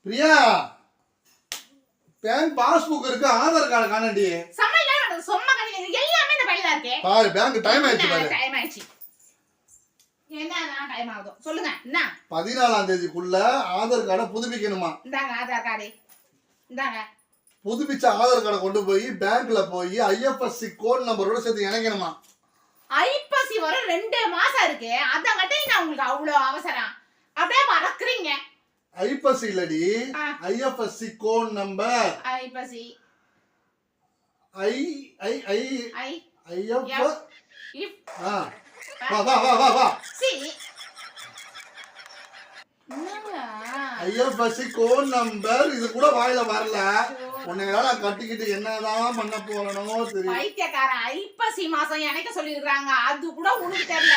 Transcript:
Priya, bank passbook இருக்கு, Aadhaar card காணடி. சமையல்ல சொம்ம கடையில எல்லாமே இந்த பையில இருக்கு. பாரு, பேங்க் டைம் ஆயிடுச்சு பாரு. டைம் ஆயிடுச்சு. என்னன்னா டைம் ஆகுது? சொல்லுங்க. என்ன? 14ஆம் தேதிக்குள்ள ஆதார் கார்டை புதுப்பிக்கணுமா? இந்தாங்க ஆதார் கார்டு. இந்தாங்க. புதுப்பிச்ச ஆதார் கார்டை கொண்டு போய் பேங்க்ல போய் ஐஎஃப்எஸ்சி கோட் நம்பரோட சேர்த்து இணைக்கணுமா? ஐப்பசி வர 2 மாசம் இருக்கு. அதங்கட்டே நான் உங்களுக்கு அவ்வளவு அவசரம். அப்படியே மறக்குறீங்க. ஐப்பசி இல்லடி, IFSC code number. Aippasi I I I I IF இப் வா வா வா வா வா. C IFSC code number. இது கூட வாயில வரல. உன்னையால கட்டிக்கிட்டு என்னதான் பண்ண போறனோ தெரியும். பைத்தியக்காரன், ஐப்பசி மாசம் எனக்கு சொல்லிருக்காங்க. அது கூட உனக்கு தெரியல.